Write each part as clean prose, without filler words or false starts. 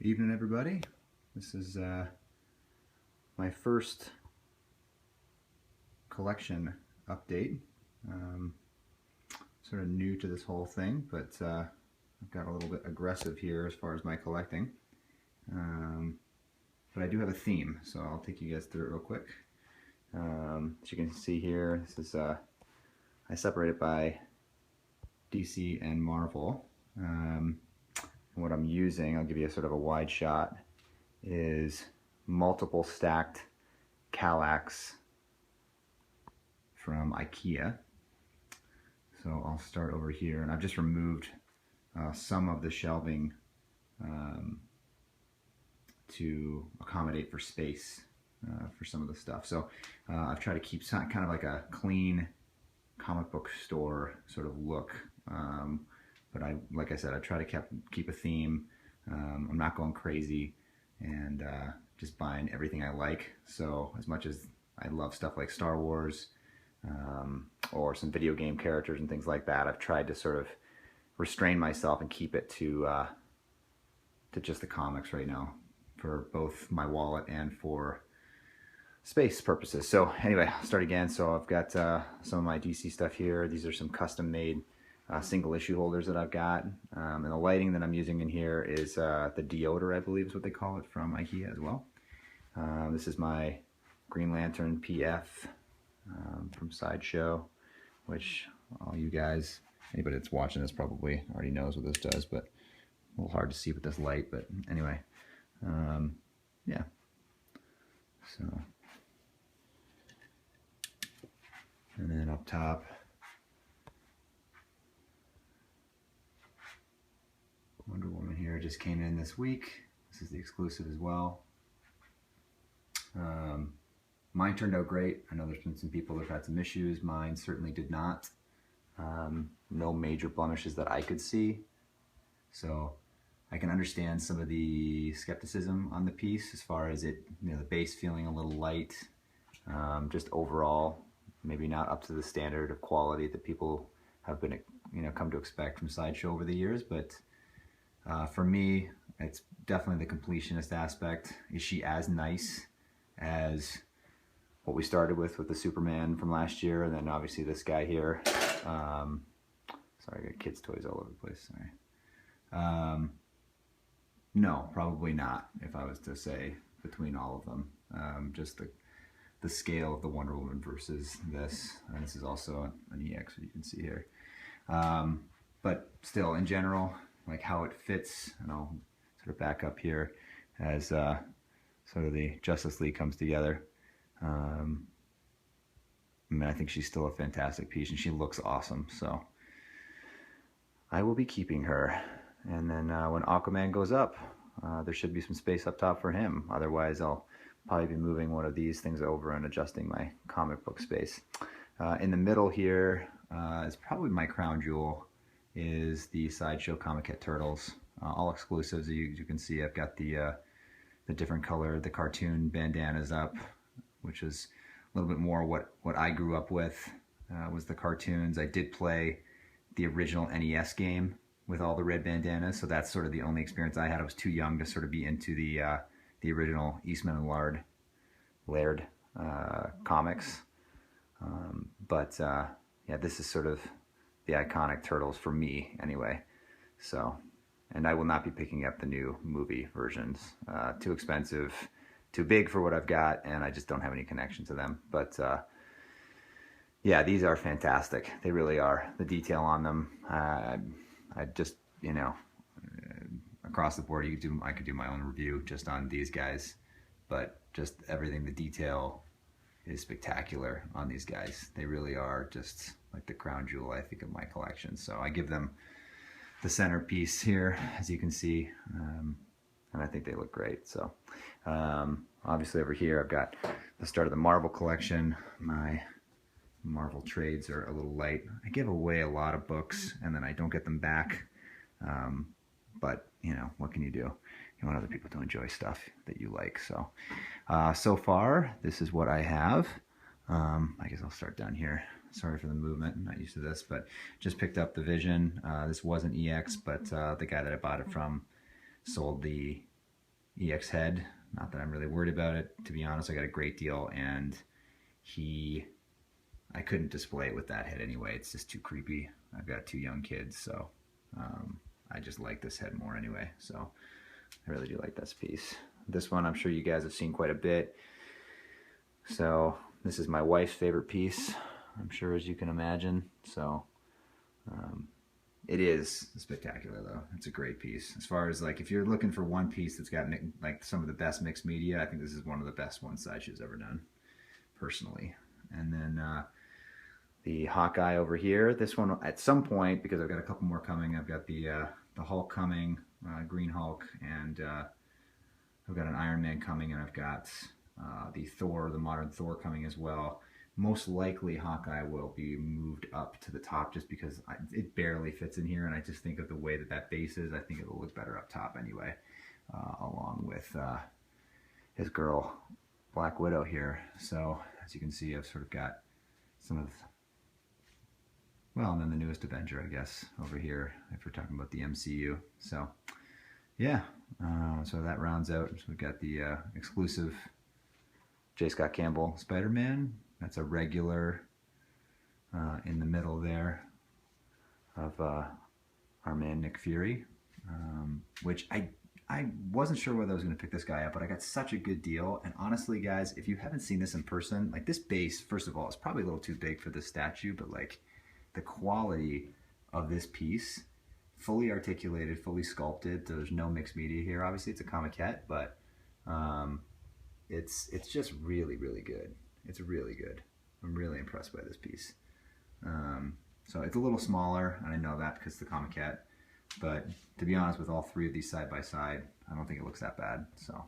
Evening, everybody. This is my first collection update. Sort of new to this whole thing, but I've got a little bit aggressive here as far as my collecting. But I do have a theme, so I'll take you guys through it real quick. As you can see here, this is I separate it by DC and Marvel. And what I'm using, I'll give you a sort of a wide shot, is multiple stacked Kallax from IKEA. So I'll start over here, and I've just removed some of the shelving to accommodate for space for some of the stuff. So I've tried to keep kind of like a clean comic book store sort of look. But like I said, I try to keep a theme. I'm not going crazy and just buying everything I like. So as much as I love stuff like Star Wars or some video game characters and things like that, I've tried to sort of restrain myself and keep it to just the comics right now, for both my wallet and for space purposes. So anyway, I'll start again. So I've got some of my DC stuff here. These are some custom made single issue holders that I've got, and the lighting that I'm using in here is the Dioder, I believe is what they call it, from IKEA as well. This is my Green Lantern PF from Sideshow, which all you guys, anybody that's watching this probably already knows what this does, but a little hard to see with this light. But anyway, yeah. So, and then up top, Wonder Woman here just came in this week. This is the exclusive as well. Mine turned out great. I know there's been some people that have had some issues. Mine certainly did not. No major blemishes that I could see. So I can understand some of the skepticism on the piece as far as it, the base feeling a little light. Just overall, maybe not up to the standard of quality that people have been, come to expect from Sideshow over the years. But for me, it's definitely the completionist aspect. Is she as nice as what we started with the Superman from last year, and then obviously this guy here? Sorry, I got kids' toys all over the place. Sorry. No, probably not, if I was to say between all of them. Just the scale of the Wonder Woman versus this. And this is also an EX, as you can see here. But still, in general, like how it fits, and I'll sort of back up here as sort of the Justice League comes together. I mean, I think she's still a fantastic piece, and she looks awesome. So I will be keeping her. And then when Aquaman goes up, there should be some space up top for him. Otherwise, I'll probably be moving one of these things over and adjusting my comic book space. In the middle here is probably my crown jewel, is the Sideshow Comic Kit Turtles. All exclusives. You can see I've got the different color, the cartoon bandanas up, which is a little bit more what I grew up with, was the cartoons. I did play the original NES game with all the red bandanas, so that's sort of the only experience I had. I was too young to sort of be into the original Eastman and Laird comics. Yeah, this is sort of the iconic Turtles for me anyway. So, and I will not be picking up the new movie versions. Too expensive, too big for what I've got, and I just don't have any connection to them. But yeah, these are fantastic. They really are. The detail on them, I just, across the board, I could do my own review just on these guys, but just everything, the detail is spectacular on these guys. They really are just like the crown jewel, I think, of my collection. So I give them the centerpiece here, as you can see, and I think they look great. So obviously over here I've got the start of the Marvel collection. My Marvel trades are a little light. I give away a lot of books and then I don't get them back, but what can you do? You want other people to enjoy stuff that you like. So so far this is what I have. I guess I'll start down here. Sorry for the movement, I'm not used to this, but just picked up the Vision. This was an EX, but the guy that I bought it from sold the EX head. Not that I'm really worried about it. To be honest, I got a great deal, and I couldn't display it with that head anyway. It's just too creepy. I've got 2 young kids, so I just like this head more anyway. So I really do like this piece. This one I'm sure you guys have seen quite a bit. So this is my wife's favorite piece, I'm sure, as you can imagine. So it is spectacular though. It's a great piece. As far as like, if you're looking for one piece that's got like some of the best mixed media, I think this is one of the best ones Sideshoe's ever done, personally. And then the Hawkeye over here. This one at some point, because I've got a couple more coming. I've got the Hulk coming, Green Hulk, and I've got an Iron Man coming, and I've got the Thor, the modern Thor coming as well. Most likely Hawkeye will be moved up to the top just because it barely fits in here, and I just think of the way that that base is, I think it'll look better up top anyway, along with his girl Black Widow here. So as you can see, I've sort of got some of, well, and then the newest Avenger, I guess, over here, if we're talking about the MCU. So yeah, so that rounds out. So we've got the exclusive J. Scott Campbell Spider-Man. That's a regular in the middle there of our man Nick Fury, which I wasn't sure whether I was going to pick this guy up, but I got such a good deal. And honestly, guys, if you haven't seen this in person, like, this base, first of all, is probably a little too big for this statue, but like the quality of this piece, fully articulated, fully sculpted. There's no mixed media here. Obviously, it's a comiquette, but it's just really, really good. It's really good. I'm really impressed by this piece. So it's a little smaller, and I know that because the comiquette. But to be honest, with all 3 of these side by side, I don't think it looks that bad. So,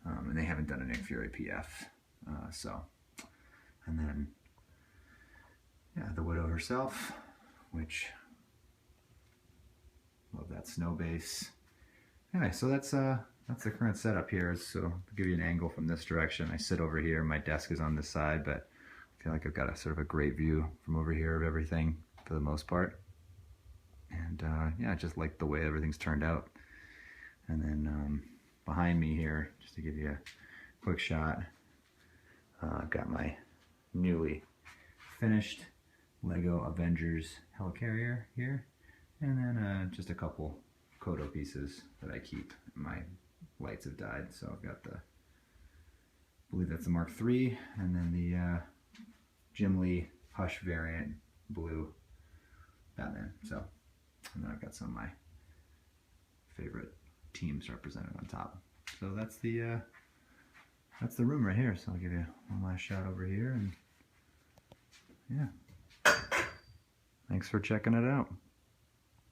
and they haven't done a Nick Fury PF. And then, yeah, the Widow herself, which, love that snow base. Anyway, so that's the current setup here. So to give you an angle from this direction, I sit over here. My desk is on this side, but I feel like I've got a sort of a great view from over here of everything for the most part. And yeah, I just like the way everything's turned out. And then behind me here, just to give you a quick shot, I've got my newly finished Lego Avengers Helicarrier here. And then just a couple Kodo pieces that I keep. My lights have died, so I've got the, I believe that's the Mark III, and then the Jim Lee Hush variant blue Batman. So, and then I've got some of my favorite teams represented on top. So that's the room right here. So I'll give you one last shot over here, and yeah. Thanks for checking it out.